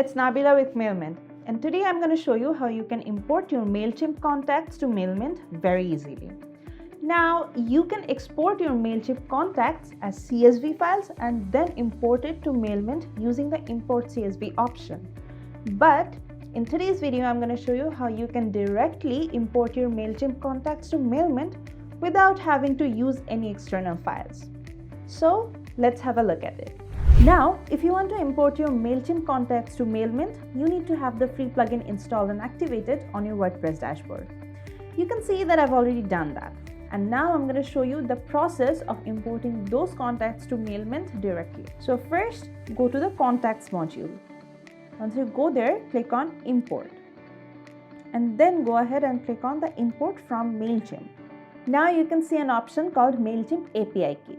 it's Nabila with MailMint, and today I'm going to show you how you can import your MailChimp contacts to MailMint very easily. Now, you can export your MailChimp contacts as CSV files and then import it to MailMint using the Import CSV option. But in today's video, I'm going to show you how you can directly import your MailChimp contacts to MailMint without having to use any external files. So let's have a look at it. Now, if you want to import your MailChimp contacts to MailMint, you need to have the free plugin installed and activated on your WordPress dashboard. You can see that I've already done that. And now I'm going to show you the process of importing those contacts to MailMint directly. So first, go to the Contacts module. Once you go there, click on Import. And then go ahead and click on the Import from MailChimp. Now you can see an option called MailChimp API key.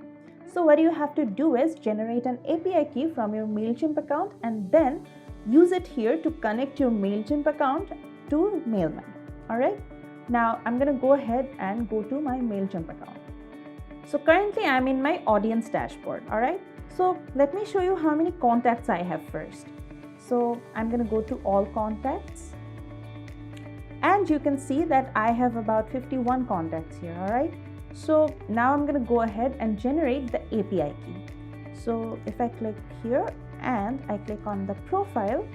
So what you have to do is generate an API key from your MailChimp account and then use it here to connect your MailChimp account to MailMint. Alright, now I'm going to go ahead and go to my MailChimp account. So currently I'm in my audience dashboard. Alright, so let me show you how many contacts I have first. So I'm going to go to all contacts. And you can see that I have about 51 contacts here. Alright. So now I'm going to go ahead and generate the API key. So if I click here and I click on the profile,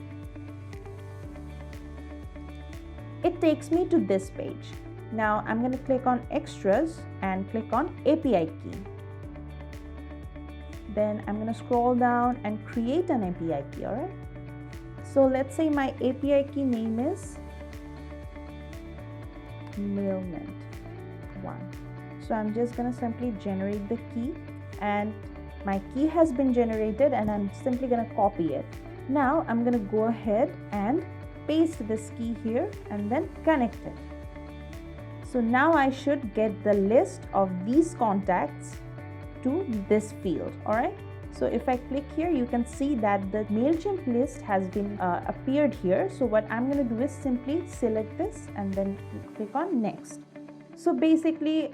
it takes me to this page. Now I'm going to click on extras and click on API key. Then I'm going to scroll down and create an API key. Alright. So let's say my API key name is MailMint 1. So I'm just going to simply generate the key, and my key has been generated and I'm simply going to copy it. Now I'm going to go ahead and paste this key here and then connect it. So now I should get the list of these contacts to this field. Alright. So if I click here, you can see that the MailChimp list has been appeared here. So what I'm going to do is simply select this and then click on next. So basically,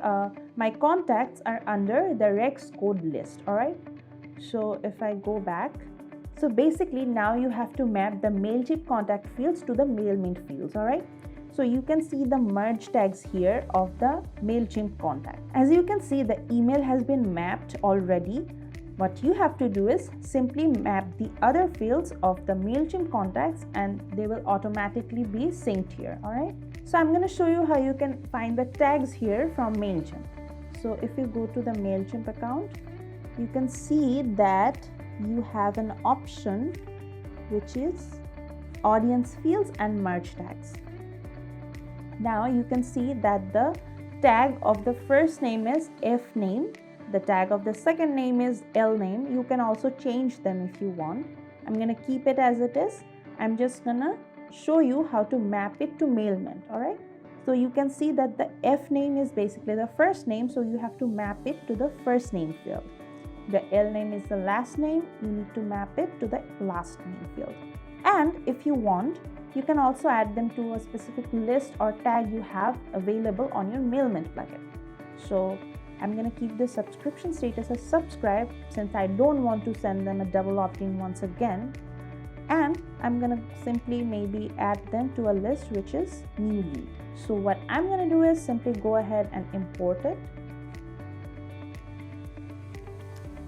my contacts are under the Rex code list. Alright. So if I go back, so basically now you have to map the MailChimp contact fields to the MailMint fields. Alright. So you can see the merge tags here of the MailChimp contact. As you can see, the email has been mapped already. What you have to do is simply map the other fields of the MailChimp contacts and they will automatically be synced here. Alright. So I'm going to show you how you can find the tags here from MailChimp. So if you go to the MailChimp account, you can see that you have an option which is audience fields and merge tags. Now you can see that the tag of the first name is F name. The tag of the second name is L name. You can also change them if you want. I'm going to keep it as it is. I'm just going to show you how to map it to MailMint. Alright. So you can see that the F name is basically the first name. So you have to map it to the first name field. The L name is the last name. You need to map it to the last name field. And if you want, you can also add them to a specific list or tag you have available on your MailMint plugin. So I'm going to keep the subscription status as subscribe since I don't want to send them a double opt-in once again. And I'm going to simply maybe add them to a list which is new lead. So what I'm going to do is simply go ahead and import it.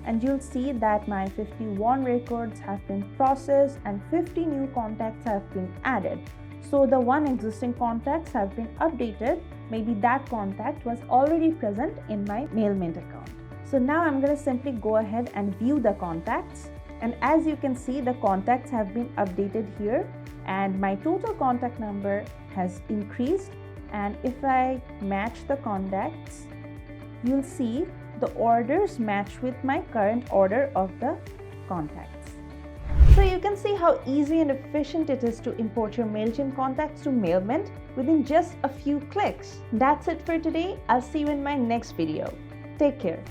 And you'll see that my 51 records have been processed and 50 new contacts have been added. So the one existing contacts have been updated. Maybe that contact was already present in my MailMint account. So now I'm going to simply go ahead and view the contacts. And as you can see, the contacts have been updated here and my total contact number has increased. And if I match the contacts, you'll see the orders match with my current order of the contacts. So you can see how easy and efficient it is to import your MailChimp contacts to MailMint within just a few clicks. That's it for today. I'll see you in my next video. Take care.